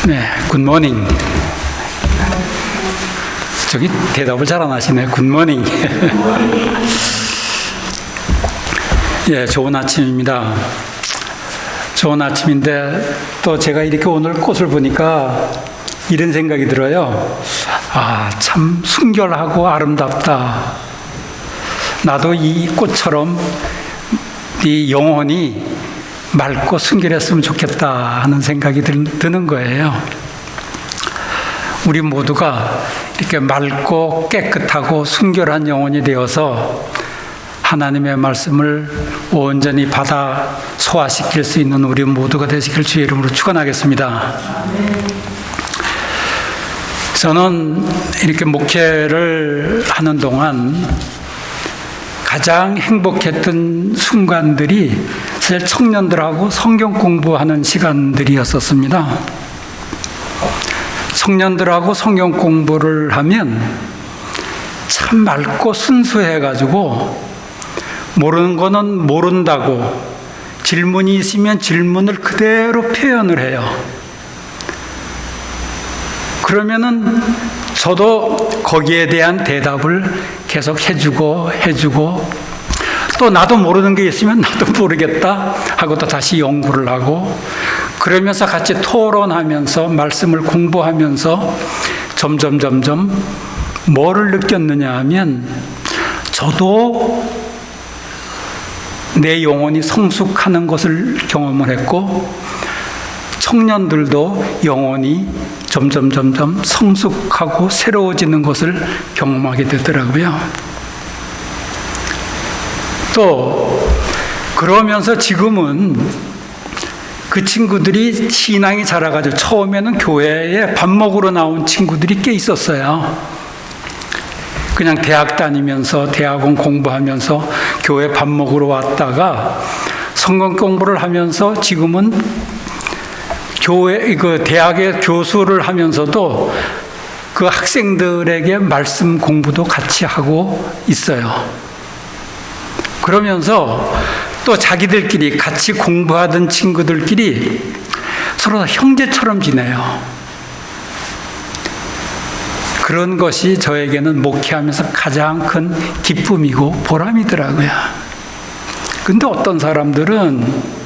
네, 굿모닝. 저기 대답을 잘 안 하시네. 굿모닝. 예, 좋은 아침입니다. 좋은 아침인데 또 제가 이렇게 오늘 꽃을 보니까 이런 생각이 들어요. 아, 참 순결하고 아름답다. 나도 이 꽃처럼 이 영혼이 맑고 순결했으면 좋겠다 하는 생각이 드는 거예요. 우리 모두가 이렇게 맑고 깨끗하고 순결한 영혼이 되어서 하나님의 말씀을 온전히 받아 소화시킬 수 있는 우리 모두가 되시길 주의 이름으로 축원하겠습니다. 저는 이렇게 목회를 하는 동안 가장 행복했던 순간들이 사실 청년들하고 성경 공부하는 시간들이었었습니다. 청년들하고 성경 공부를 하면 참 맑고 순수해가지고 모르는 거는 모른다고, 질문이 있으면 질문을 그대로 표현을 해요. 그러면은 저도 거기에 대한 대답을 계속 해주고 또 나도 모르는 게 있으면 나도 모르겠다 하고 또 다시 연구를 하고, 그러면서 같이 토론하면서 말씀을 공부하면서 점점 뭐를 느꼈느냐 하면, 저도 내 영혼이 성숙하는 것을 경험을 했고 청년들도 영혼이 점점 성숙하고 새로워지는 것을 경험하게 되더라고요. 또 그러면서 지금은 그 친구들이 신앙이 자라가지고, 처음에는 교회에 밥 먹으러 나온 친구들이 꽤 있었어요. 그냥 대학 다니면서 대학원 공부하면서 교회 밥 먹으러 왔다가 성경 공부를 하면서 지금은 대학의 교수를 하면서도 그 학생들에게 말씀 공부도 같이 하고 있어요. 그러면서 또 자기들끼리 같이 공부하던 친구들끼리 서로 형제처럼 지내요. 그런 것이 저에게는 목회하면서 가장 큰 기쁨이고 보람이더라고요. 근데 어떤 사람들은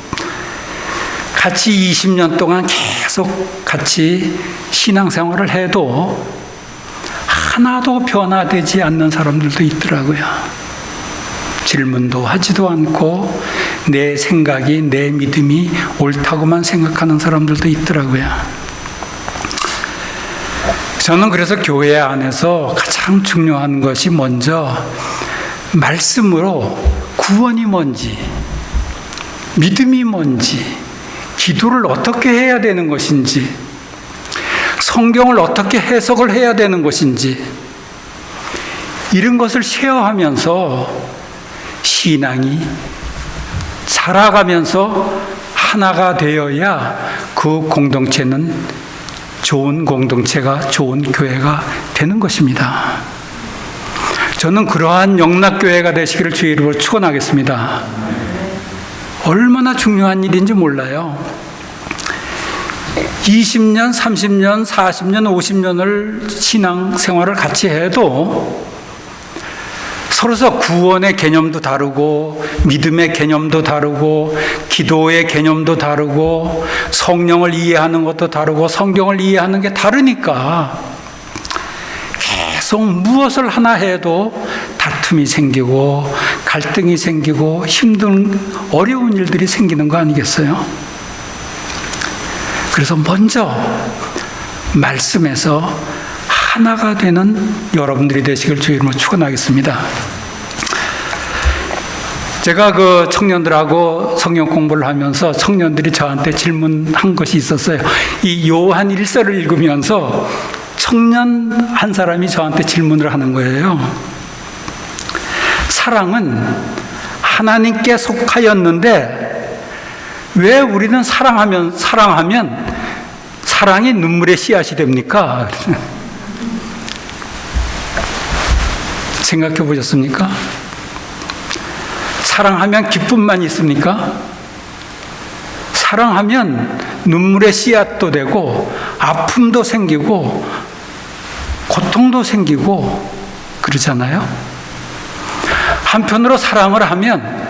같이 20년 동안 계속 같이 신앙생활을 해도 하나도 변화되지 않는 사람들도 있더라고요. 질문도 하지도 않고 내 생각이, 내 믿음이 옳다고만 생각하는 사람들도 있더라고요. 저는 그래서 교회 안에서 가장 중요한 것이 먼저 말씀으로 구원이 뭔지, 믿음이 뭔지, 기도를 어떻게 해야 되는 것인지, 성경을 어떻게 해석을 해야 되는 것인지, 이런 것을 쉐어하면서 신앙이 자라가면서 하나가 되어야 그 공동체는 좋은 공동체가, 좋은 교회가 되는 것입니다. 저는 그러한 영락교회가 되시기를 주의 이름으로 축원하겠습니다. 얼마나 중요한 일인지 몰라요. 20년, 30년, 40년, 50년을 신앙생활을 같이 해도 서로서 구원의 개념도 다르고, 믿음의 개념도 다르고, 기도의 개념도 다르고, 성령을 이해하는 것도 다르고, 성경을 이해하는 게 다르니까 계속 무엇을 하나 해도 다툼이 생기고 갈등이 생기고 힘든 어려운 일들이 생기는 거 아니겠어요? 그래서 먼저 말씀에서 하나가 되는 여러분들이 되시길 주의 이름으로 축원하겠습니다. 제가 그 청년들하고 성경 공부를 하면서 청년들이 저한테 질문한 것이 있었어요. 이 요한 1서를 읽으면서 청년 한 사람이 저한테 질문을 하는 거예요. 사랑은 하나님께 속하였는데 왜 우리는 사랑하면 사랑이 눈물의 씨앗이 됩니까? 생각해 보셨습니까? 사랑하면 기쁨만 있습니까? 사랑하면 눈물의 씨앗도 되고 아픔도 생기고 고통도 생기고 그러잖아요. 한편으로 사랑을 하면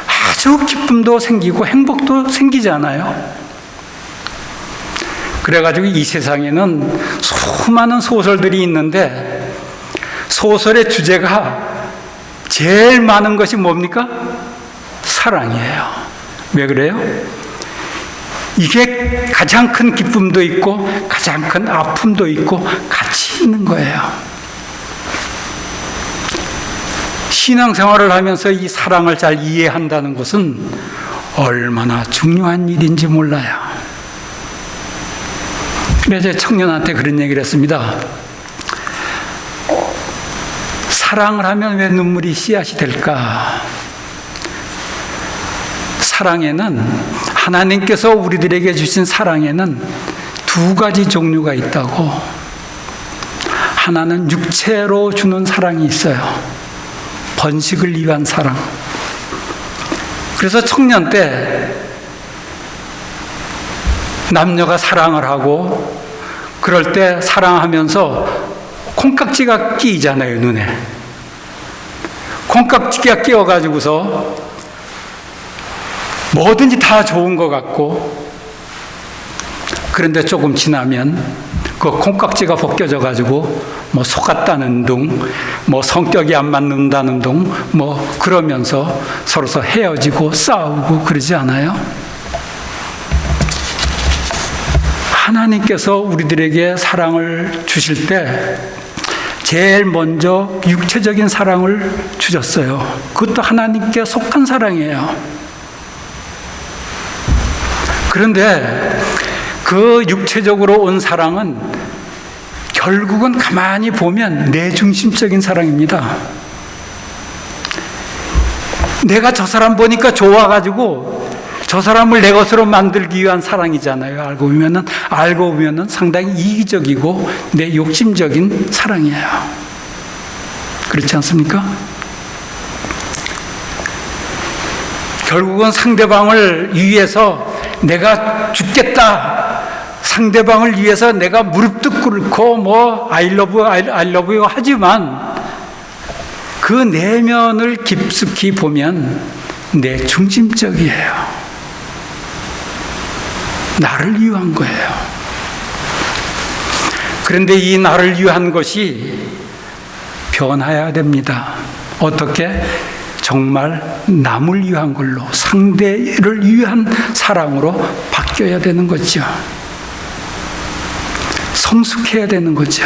아주 기쁨도 생기고 행복도 생기잖아요. 그래가지고 이 세상에는 수많은 소설들이 있는데 소설의 주제가 제일 많은 것이 뭡니까? 사랑이에요. 왜 그래요? 이게 가장 큰 기쁨도 있고 가장 큰 아픔도 있고 같이 있는 거예요. 신앙생활을 하면서 이 사랑을 잘 이해한다는 것은 얼마나 중요한 일인지 몰라요. 그래서 청년한테 그런 얘기를 했습니다. 사랑을 하면 왜 눈물이 씨앗이 될까? 사랑에는, 하나님께서 우리들에게 주신 사랑에는 두 가지 종류가 있다고. 하나는 육체로 주는 사랑이 있어요. 번식을 위한 사랑. 그래서 청년 때 남녀가 사랑을 하고 그럴 때 사랑하면서 콩깍지가 끼이잖아요, 눈에. 콩깍지가 끼어가지고서 뭐든지 다 좋은 것 같고, 그런데 조금 지나면 그 콩깍지가 벗겨져가지고 뭐 속았다는 둥, 뭐 성격이 안 맞는다는 둥, 뭐 그러면서 서로 헤어지고 싸우고 그러지 않아요? 하나님께서 우리들에게 사랑을 주실 때 제일 먼저 육체적인 사랑을 주셨어요. 그것도 하나님께 속한 사랑이에요. 그런데 그 육체적으로 온 사랑은 결국은 가만히 보면 내중심적인 사랑입니다. 내가 저 사람 보니까 좋아가지고 저 사람을 내 것으로 만들기 위한 사랑이잖아요. 알고 보면은 상당히 이기적이고 내 욕심적인 사랑이에요. 그렇지 않습니까? 결국은 상대방을 위해서 내가 죽겠다, 상대방을 위해서 내가 무릎도 꿇고 뭐 I love you 하지만 그 내면을 깊숙이 보면 내 중심적이에요. 나를 위한 거예요. 그런데 이 나를 위한 것이 변화해야 됩니다. 어떻게? 정말 남을 위한 걸로, 상대를 위한 사랑으로 바뀌어야 되는 거죠. 성숙해야 되는 거죠.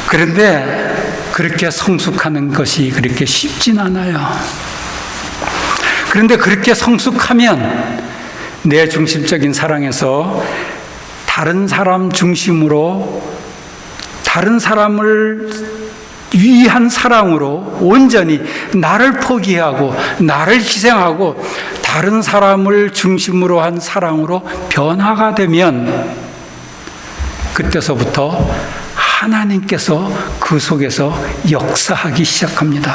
그런데 그렇게 성숙하는 것이 그렇게 쉽진 않아요. 그런데 그렇게 성숙하면 내 중심적인 사랑에서 다른 사람 중심으로, 다른 사람을 위한 사랑으로 온전히 나를 포기하고 나를 희생하고 다른 사람을 중심으로 한 사랑으로 변화가 되면 그때서부터 하나님께서 그 속에서 역사하기 시작합니다.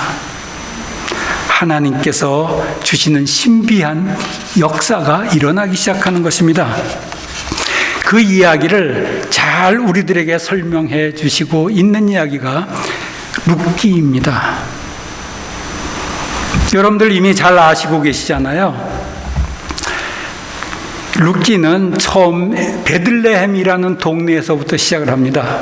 하나님께서 주시는 신비한 역사가 일어나기 시작하는 것입니다. 그 이야기를 잘 우리들에게 설명해 주시고 있는 이야기가 룻기입니다. 여러분들 이미 잘 아시고 계시잖아요. 룻기는 처음 베들레헴이라는 동네에서부터 시작을 합니다.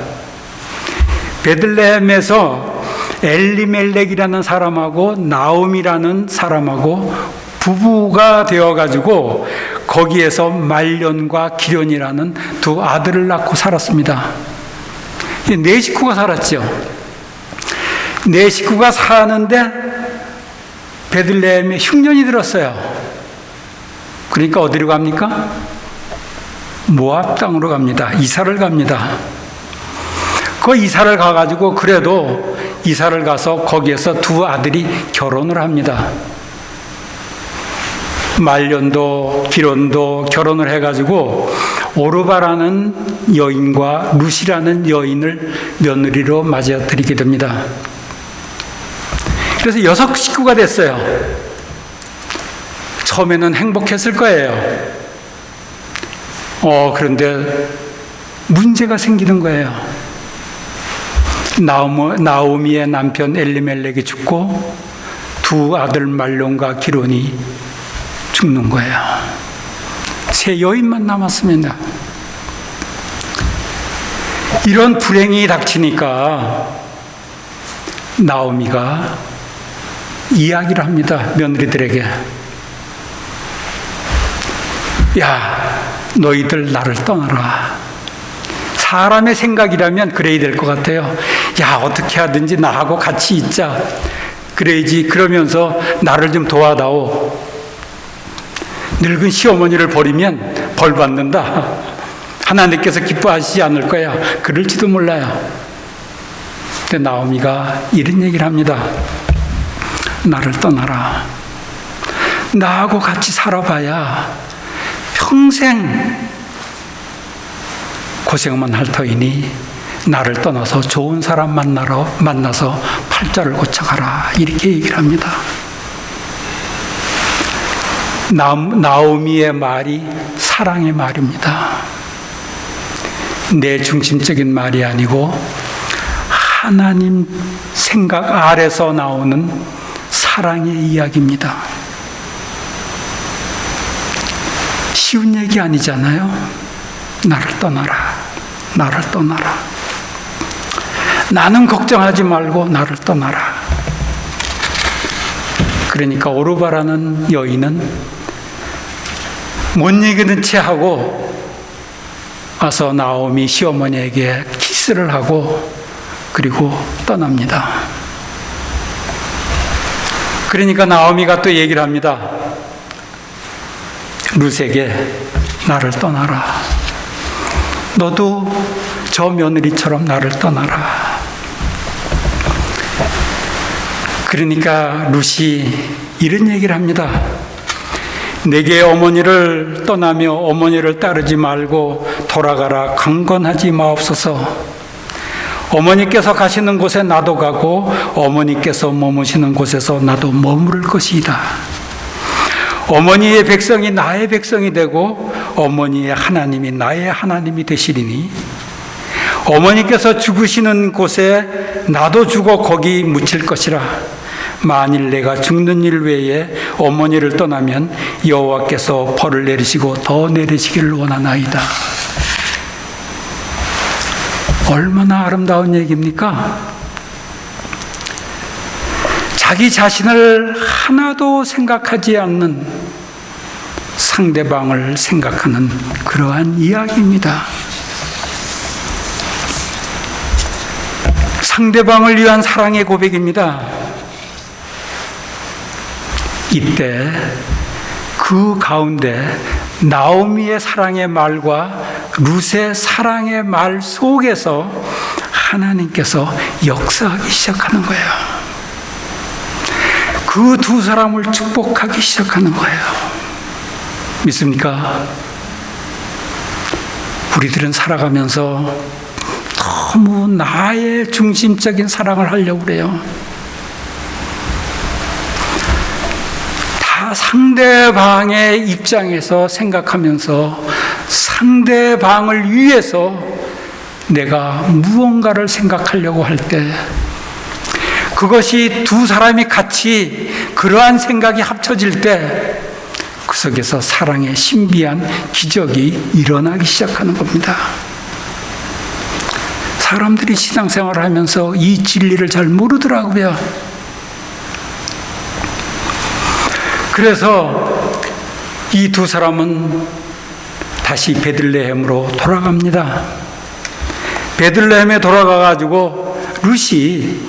베들레헴에서 엘리멜렉이라는 사람하고 나옴이라는 사람하고 부부가 되어가지고 거기에서 말년과 기련이라는 두 아들을 낳고 살았습니다. 네 식구가 살았죠. 네 식구가 사는데 베들레헴에 흉년이 들었어요. 그러니까 어디로 갑니까? 모압 땅으로 갑니다. 이사를 갑니다. 그 이사를 가가지고 그래도 이사를 가서 거기에서 두 아들이 결혼을 합니다. 말년도 기론도 결혼을 해가지고 오르바라는 여인과 룻이라는 여인을 며느리로 맞이드리게 됩니다. 그래서 6 식구가 됐어요. 처음에는 행복했을 거예요. 그런데 문제가 생기는 거예요. 나오미의 남편 엘리멜렉이 죽고 두 아들 말론과 기론이 죽는 거예요. 세 여인만 남았습니다. 이런 불행이 닥치니까 나오미가 이야기를 합니다. 며느리들에게. 야, 너희들 나를 떠나라. 사람의 생각이라면 그래야 될 것 같아요. 야, 어떻게 하든지 나하고 같이 있자. 그래야지. 그러면서 나를 좀 도와다오. 늙은 시어머니를 버리면 벌 받는다. 하나님께서 기뻐하시지 않을 거야. 그럴지도 몰라요. 근데 나오미가 이런 얘기를 합니다. 나를 떠나라. 나하고 같이 살아봐야 평생 고생만 할 터이니 나를 떠나서 좋은 사람 만나서 팔자를 고쳐가라. 이렇게 얘기를 합니다. 나오미의 말이 사랑의 말입니다. 내 중심적인 말이 아니고 하나님 생각 아래서 나오는 사랑의 이야기입니다. 쉬운 얘기 아니잖아요. 나를 떠나라. 나를 떠나라. 나는 걱정하지 말고 나를 떠나라. 그러니까 오르바라는 여인은 못 이기는 채 하고 와서 나오미 시어머니에게 키스를 하고 그리고 떠납니다. 그러니까 나오미가 또 얘기를 합니다. 룻에게 나를 떠나라. 너도 저 며느리처럼 나를 떠나라. 그러니까 룻이 이런 얘기를 합니다. 내게 어머니를 떠나며 어머니를 따르지 말고 돌아가라. 강건하지 마옵소서. 어머니께서 가시는 곳에 나도 가고 어머니께서 머무시는 곳에서 나도 머무를 것이다. 어머니의 백성이 나의 백성이 되고 어머니의 하나님이 나의 하나님이 되시리니 어머니께서 죽으시는 곳에 나도 죽어 거기 묻힐 것이라. 만일 내가 죽는 일 외에 어머니를 떠나면 여호와께서 벌을 내리시고 더 내리시기를 원하나이다. 얼마나 아름다운 얘기입니까? 자기 자신을 하나도 생각하지 않는 상대방을 생각하는 그러한 이야기입니다. 상대방을 위한 사랑의 고백입니다. 이때 그 가운데 나오미의 사랑의 말과 룻의 사랑의 말 속에서 하나님께서 역사하기 시작하는 거예요. 그 두 사람을 축복하기 시작하는 거예요. 믿습니까? 우리들은 살아가면서 너무 나의 중심적인 사랑을 하려고 그래요. 다 상대방의 입장에서 생각하면서 상대방을 위해서 내가 무언가를 생각하려고 할 때 그것이 두 사람이 같이 그러한 생각이 합쳐질 때 그 속에서 사랑의 신비한 기적이 일어나기 시작하는 겁니다. 사람들이 신앙생활을 하면서 이 진리를 잘 모르더라고요. 그래서 이 두 사람은 다시 베들레헴으로 돌아갑니다. 베들레헴에 돌아가가지고 룻이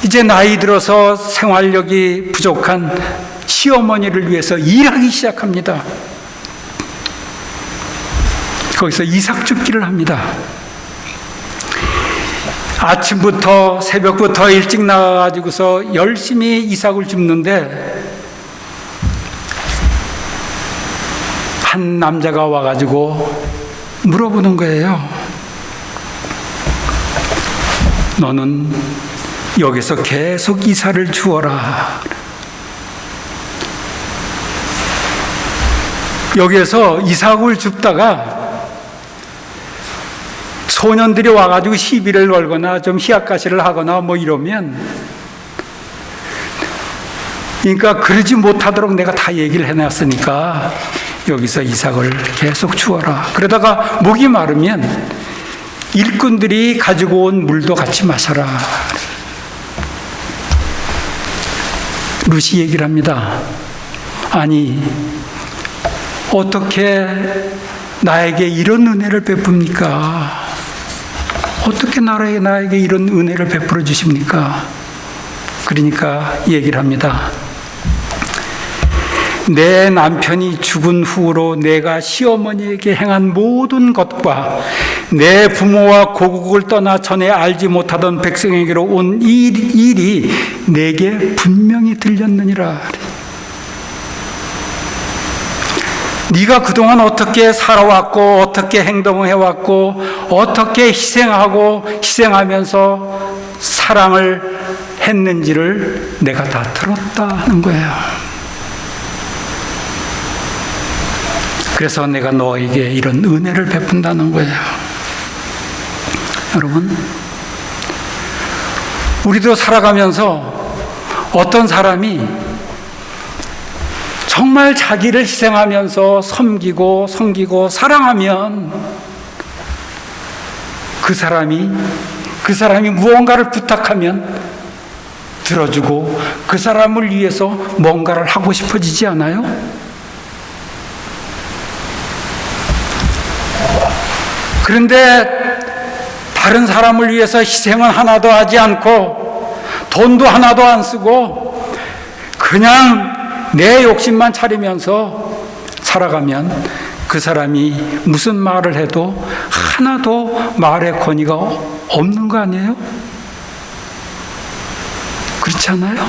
이제 나이 들어서 생활력이 부족한 시어머니를 위해서 일하기 시작합니다. 거기서 이삭 줍기를 합니다. 아침부터 새벽부터 일찍 나가가지고서 열심히 이삭을 줍는데 한 남자가 와가지고 물어보는 거예요. 너는 여기서 계속 이삭을 주어라. 여기에서 이삭을 줍다가 소년들이 와가지고 시비를 걸거나 좀 희약가시를 하거나 뭐 이러면, 그러니까 그러지 못하도록 내가 다 얘기를 해놨으니까 여기서 이삭을 계속 주어라. 그러다가 목이 마르면 일꾼들이 가지고 온 물도 같이 마셔라. 룻이 얘기를 합니다. 아니, 어떻게 나에게 이런 은혜를 베풉니까? 어떻게 나에게 이런 은혜를 베풀어 주십니까? 그러니까 얘기를 합니다. 내 남편이 죽은 후로 내가 시어머니에게 행한 모든 것과 내 부모와 고국을 떠나 전에 알지 못하던 백성에게로 온 일이 내게 분명히 들렸느니라. 네가 그동안 어떻게 살아왔고 어떻게 행동해왔고 어떻게 희생하면서 사랑을 했는지를 내가 다 들었다 하는 거예요. 그래서 내가 너에게 이런 은혜를 베푼다는 거예요. 여러분, 우리도 살아가면서 어떤 사람이 정말 자기를 희생하면서 섬기고 사랑하면 그 사람이 무언가를 부탁하면 들어주고 그 사람을 위해서 뭔가를 하고 싶어지지 않아요? 그런데 다른 사람을 위해서 희생은 하나도 하지 않고 돈도 하나도 안 쓰고 그냥 내 욕심만 차리면서 살아가면 그 사람이 무슨 말을 해도 하나도 말의 권위가 없는 거 아니에요? 그렇지 않아요?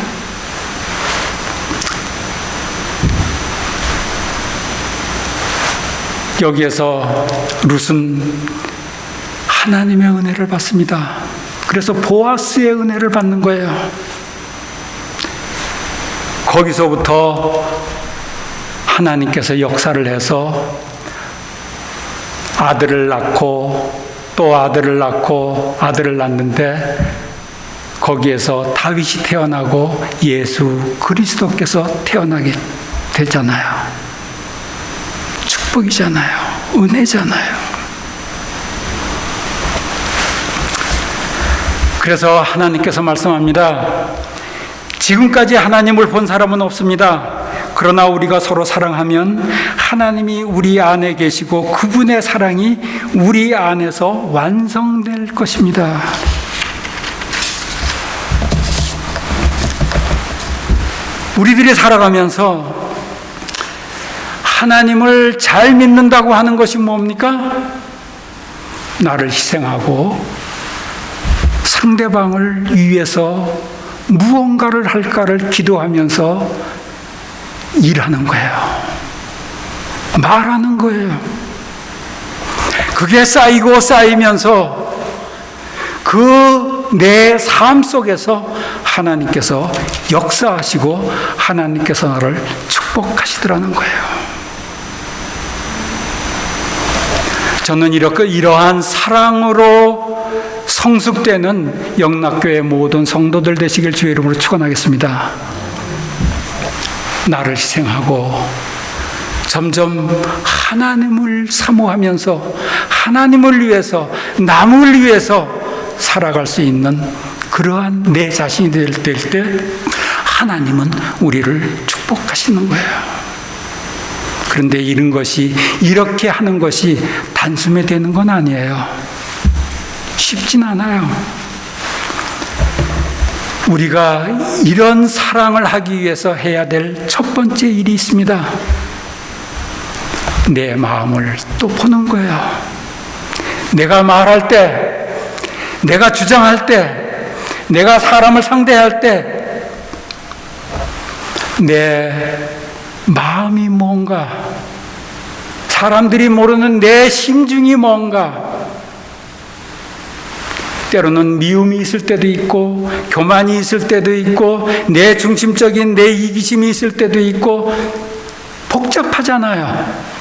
여기에서 룻은 하나님의 은혜를 받습니다. 그래서 보아스의 은혜를 받는 거예요. 거기서부터 하나님께서 역사를 해서 아들을 낳고 또 아들을 낳고 아들을 낳는데 거기에서 다윗이 태어나고 예수 그리스도께서 태어나게 되잖아요. 축복이잖아요. 은혜잖아요. 그래서 하나님께서 말씀합니다. 지금까지 하나님을 본 사람은 없습니다. 그러나 우리가 서로 사랑하면 하나님이 우리 안에 계시고 그분의 사랑이 우리 안에서 완성될 것입니다. 우리들이 살아가면서 하나님을 잘 믿는다고 하는 것이 뭡니까? 나를 희생하고 상대방을 위해서 무언가를 할까를 기도하면서 일하는 거예요. 말하는 거예요. 그게 쌓이고 쌓이면서 그 내 삶 속에서 하나님께서 역사하시고 하나님께서 나를 축복하시더라는 거예요. 저는 이러한 사랑으로 성숙되는 영락교회 모든 성도들 되시길 주의 이름으로 축원하겠습니다. 나를 희생하고 점점 하나님을 사모하면서 하나님을 위해서 남을 위해서 살아갈 수 있는 그러한 내 자신이 될 때 하나님은 우리를 축복하시는 거예요. 그런데 이렇게 하는 것이 단숨에 되는 건 아니에요. 쉽진 않아요. 우리가 이런 사랑을 하기 위해서 해야 될 첫 번째 일이 있습니다. 내 마음을 또 보는 거예요. 내가 말할 때, 내가 주장할 때, 내가 사람을 상대할 때 내 마음이 뭔가, 사람들이 모르는 내 심중이 뭔가, 때로는 미움이 있을 때도 있고 교만이 있을 때도 있고 내 중심적인 내 이기심이 있을 때도 있고 복잡하잖아요.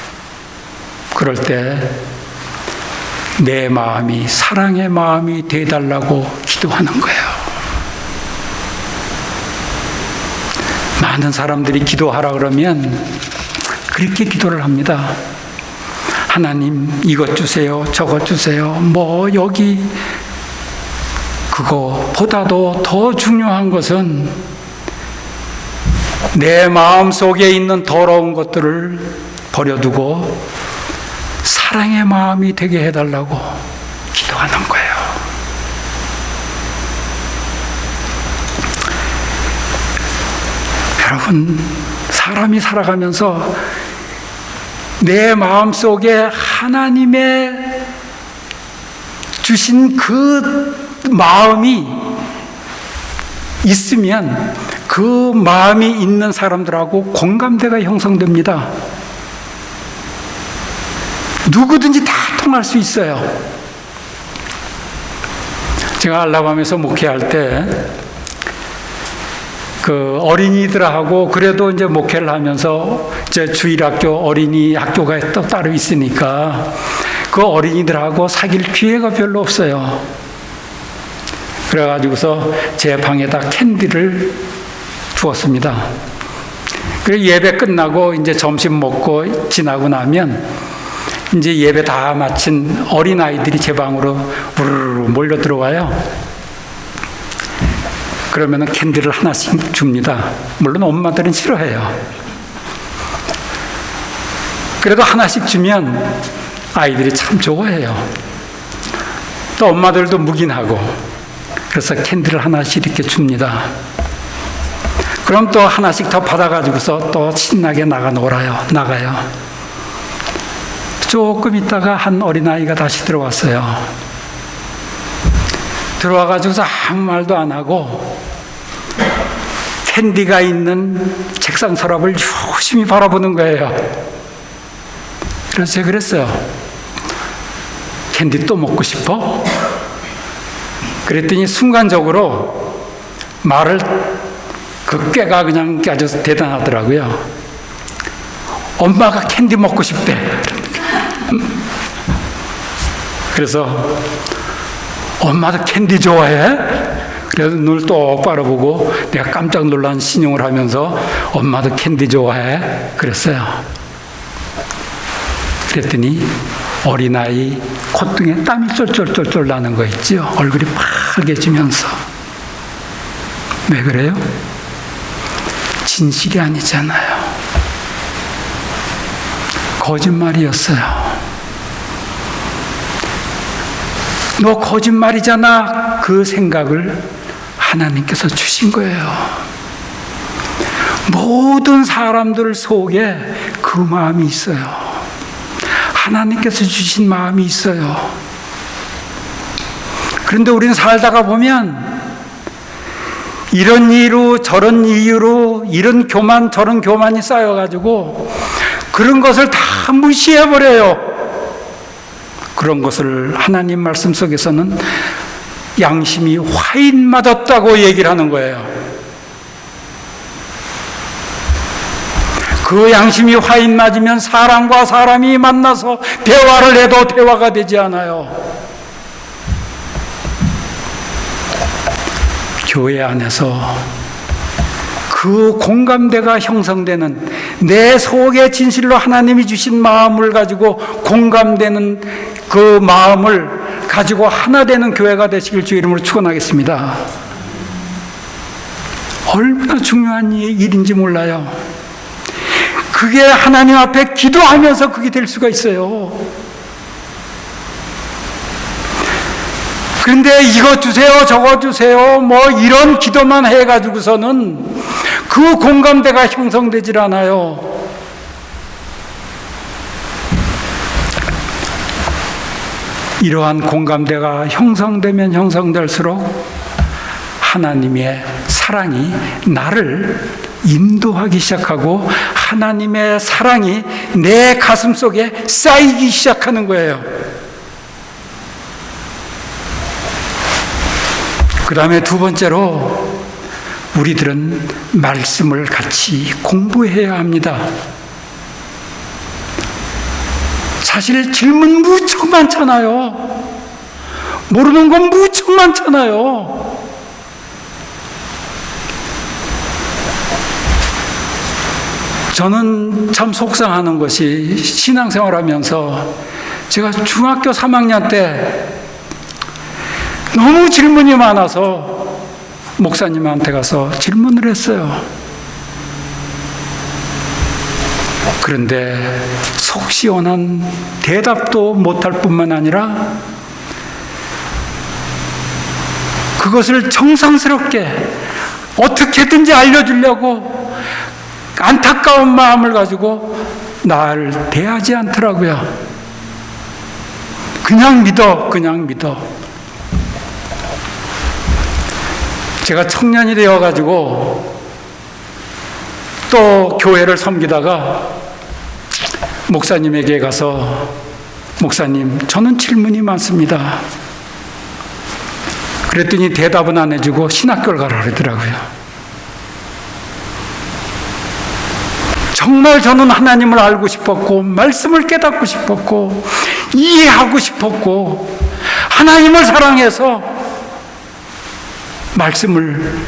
그럴 때 내 마음이 사랑의 마음이 되어달라고 기도하는 거예요. 많은 사람들이 기도하라 그러면 그렇게 기도를 합니다. 하나님 이것 주세요, 저것 주세요. 뭐 여기 그거보다도 더 중요한 것은 내 마음 속에 있는 더러운 것들을 버려두고 사랑의 마음이 되게 해달라고 기도하는 거예요. 여러분, 사람이 살아가면서 내 마음 속에 하나님의 주신 그 마음이 있으면 그 마음이 있는 사람들하고 공감대가 형성됩니다. 누구든지 다 통할 수 있어요. 제가 알라밤에서 목회할 때 그 어린이들하고 그래도 이제 목회를 하면서 이제 주일학교 어린이 학교가 또 따로 있으니까 그 어린이들하고 사귈 기회가 별로 없어요. 그래가지고서 제 방에다 캔디를 주었습니다. 그리고 예배 끝나고 이제 점심 먹고 지나고 나면 이제 예배 다 마친 어린아이들이 제 방으로 우르르 몰려 들어와요. 그러면 캔디를 하나씩 줍니다. 물론 엄마들은 싫어해요. 그래도 하나씩 주면 아이들이 참 좋아해요. 또 엄마들도 묵인하고 그래서 캔디를 하나씩 이렇게 줍니다. 그럼 또 하나씩 더 받아가지고서 또 신나게 나가요. 조금 있다가 한 어린아이가 다시 들어왔어요. 들어와가지고서 아무 말도 안 하고 캔디가 있는 책상 서랍을 유심히 바라보는 거예요. 그래서 제가 그랬어요. 캔디 또 먹고 싶어? 그랬더니 순간적으로 말을 그 꾀가 그냥 아주 대단하더라고요. 엄마가 캔디 먹고 싶대. 그래서 엄마도 캔디 좋아해? 그래서 눈을 똑바로 보고 내가 깜짝 놀란 신용을 하면서 엄마도 캔디 좋아해? 그랬어요. 그랬더니 어린아이 콧등에 땀이 쫄쫄쫄쫄 나는 거 있지요? 얼굴이 빨개지면서. 왜 그래요? 진실이 아니잖아요. 거짓말이었어요. 너 거짓말이잖아. 그 생각을 하나님께서 주신 거예요. 모든 사람들 속에 그 마음이 있어요. 하나님께서 주신 마음이 있어요. 그런데 우리는 살다가 보면 이런 이유로 저런 이유로 이런 교만 저런 교만이 쌓여가지고 그런 것을 다 무시해버려요. 그런 것을 하나님 말씀 속에서는 양심이 화인 맞았다고 얘기를 하는 거예요. 그 양심이 화인 맞으면 사람과 사람이 만나서 대화를 해도 대화가 되지 않아요. 교회 안에서 그 공감대가 형성되는 내 속의 진실로 하나님이 주신 마음을 가지고 공감되는 그 마음을 가지고 하나 되는 교회가 되시길 주 이름으로 축원하겠습니다. 얼마나 중요한 일인지 몰라요. 그게 하나님 앞에 기도하면서 그게 될 수가 있어요. 그런데 이것 주세요, 저것 주세요, 뭐 이런 기도만 해가지고서는 그 공감대가 형성되질 않아요. 이러한 공감대가 형성되면 형성될수록 하나님의 사랑이 나를 인도하기 시작하고 하나님의 사랑이 내 가슴 속에 쌓이기 시작하는 거예요. 그 다음에 두 번째로 우리들은 말씀을 같이 공부해야 합니다. 사실 질문 무척 많잖아요. 모르는 건 무척 많잖아요. 저는 참 속상하는 것이 신앙생활 하면서 제가 중학교 3학년 때 너무 질문이 많아서 목사님한테 가서 질문을 했어요. 그런데 속 시원한 대답도 못할 뿐만 아니라 그것을 정성스럽게 어떻게든지 알려주려고 안타까운 마음을 가지고 나를 대하지 않더라고요. 그냥 믿어. 제가 청년이 되어가지고 또 교회를 섬기다가 목사님에게 가서, 목사님, 저는 질문이 많습니다. 그랬더니 대답은 안 해주고 신학교를 가라 그러더라고요. 정말 저는 하나님을 알고 싶었고, 말씀을 깨닫고 싶었고, 이해하고 싶었고, 하나님을 사랑해서 말씀을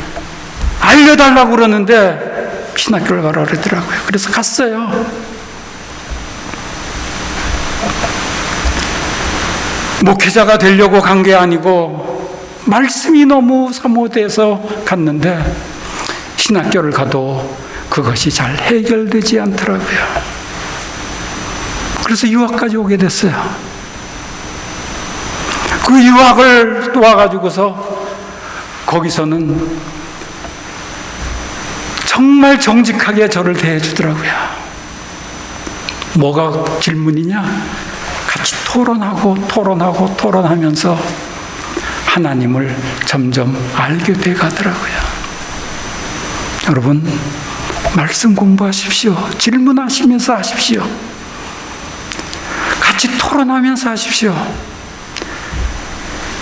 알려달라고 그러는데 신학교를 가라 그러더라고요. 그래서 갔어요. 목회자가 되려고 간 게 아니고 말씀이 너무 사모돼서 갔는데 신학교를 가도 그것이 잘 해결되지 않더라고요. 그래서 유학까지 오게 됐어요. 그 유학을 와가지고서 거기서는 정말 정직하게 저를 대해주더라고요. 뭐가 질문이냐? 같이 토론하면서 하나님을 점점 알게 돼 가더라고요. 여러분, 말씀 공부하십시오. 질문하시면서 하십시오. 같이 토론하면서 하십시오.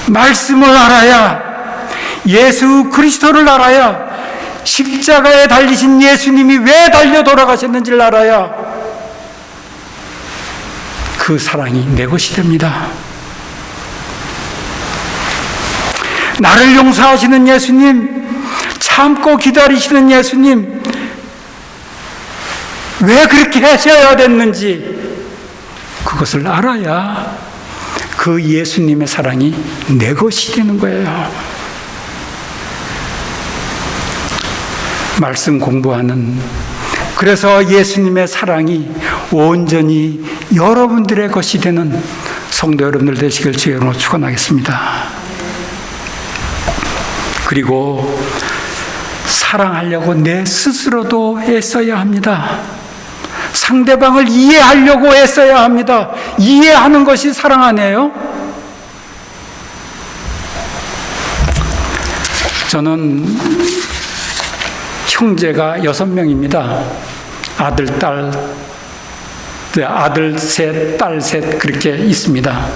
말씀을 알아야, 예수 그리스도를 알아야, 십자가에 달리신 예수님이 왜 달려 돌아가셨는지를 알아야 그 사랑이 내 것이 됩니다. 나를 용서하시는 예수님, 참고 기다리시는 예수님, 왜 그렇게 하셔야 됐는지 그것을 알아야 그 예수님의 사랑이 내 것이 되는 거예요. 말씀 공부하는, 그래서 예수님의 사랑이 온전히 여러분들의 것이 되는 성도 여러분들 되시길 주의 이름으로 축원하겠습니다. 그리고 사랑하려고 내 스스로도 애써야 합니다. 상대방을 이해하려고 애써야 합니다. 이해하는 것이 사랑 아니에요? 저는 형제가 6명입니다. 아들 셋, 딸 셋 그렇게 있습니다.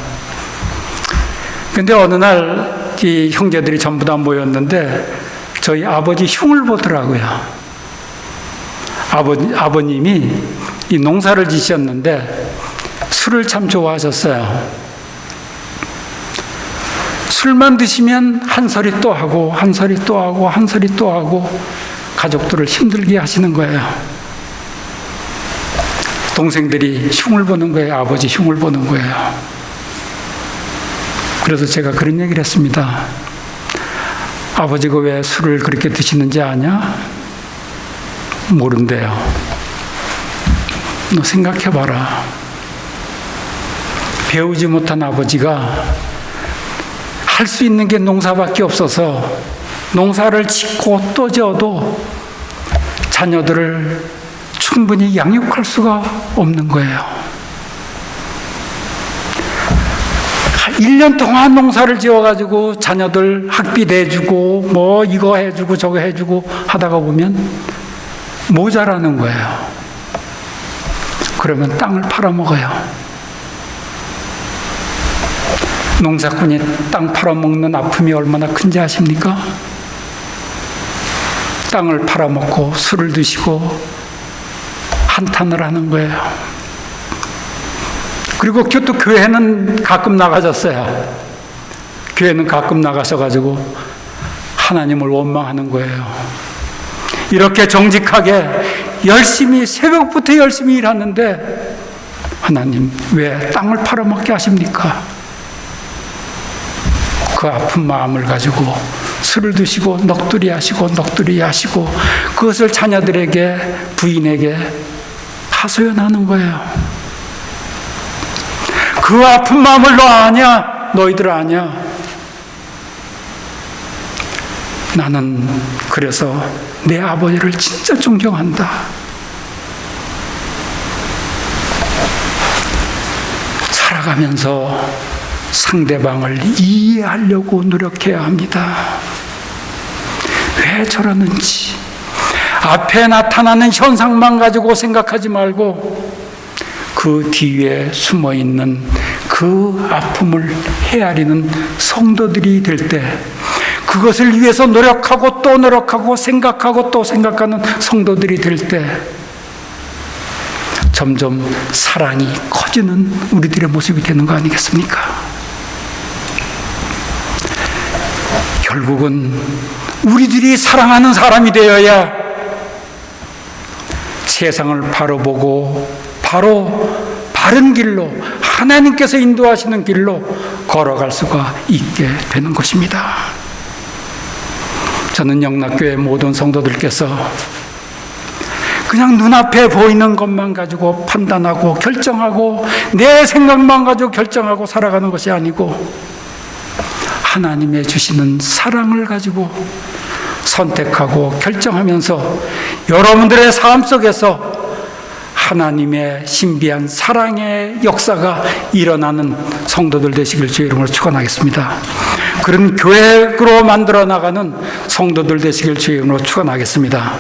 근데 어느 날 이 형제들이 전부 다 모였는데 저희 아버지 흉을 보더라고요. 아버님이 이 농사를 지셨는데 술을 참 좋아하셨어요. 술만 드시면 한 소리 또 하고 한 소리 또 하고 한 소리 또 하고 가족들을 힘들게 하시는 거예요. 동생들이 흉을 보는 거예요. 아버지 흉을 보는 거예요. 그래서 제가 그런 얘기를 했습니다. 아버지가 왜 술을 그렇게 드시는지 아냐? 모른대요. 너 생각해봐라. 배우지 못한 아버지가 할 수 있는 게 농사밖에 없어서 농사를 짓고 또 지어도 자녀들을 충분히 양육할 수가 없는 거예요. 1년 동안 농사를 지어가지고 자녀들 학비 내주고 뭐 이거 해주고 저거 해주고 하다가 보면 모자라는 거예요. 그러면 땅을 팔아먹어요. 농사꾼이 땅 팔아먹는 아픔이 얼마나 큰지 아십니까? 땅을 팔아먹고 술을 드시고 한탄을 하는 거예요. 그리고 또 교회는 가끔 나가셨어요. 교회는 가끔 나가셔가지고 하나님을 원망하는 거예요. 이렇게 정직하게 열심히 새벽부터 열심히 일하는데 하나님 왜 땅을 팔아먹게 하십니까? 그 아픈 마음을 가지고 술을 드시고 넋두리 하시고 그것을 자녀들에게 부인에게 하소연하는 거예요. 그 아픈 마음을 너 아냐? 너희들 아냐? 나는 그래서 내 아버지를 진짜 존경한다. 살아가면서 상대방을 이해하려고 노력해야 합니다. 왜 저러는지 앞에 나타나는 현상만 가지고 생각하지 말고 그 뒤에 숨어있는 그 아픔을 헤아리는 성도들이 될 때, 그것을 위해서 노력하고 또 노력하고 생각하고 또 생각하는 성도들이 될 때 점점 사랑이 커지는 우리들의 모습이 되는 거 아니겠습니까? 결국은 우리들이 사랑하는 사람이 되어야 세상을 바로 보고 바른 길로, 하나님께서 인도하시는 길로 걸어갈 수가 있게 되는 것입니다. 저는 영락교회 모든 성도들께서 그냥 눈앞에 보이는 것만 가지고 판단하고 결정하고 내 생각만 가지고 결정하고 살아가는 것이 아니고 하나님의 주시는 사랑을 가지고 선택하고 결정하면서 여러분들의 삶 속에서 하나님의 신비한 사랑의 역사가 일어나는 성도들 되시길 주의 이름으로 축원하겠습니다. 그런 교회로 만들어 나가는 성도들 되시길 주의 이름으로 축원하겠습니다.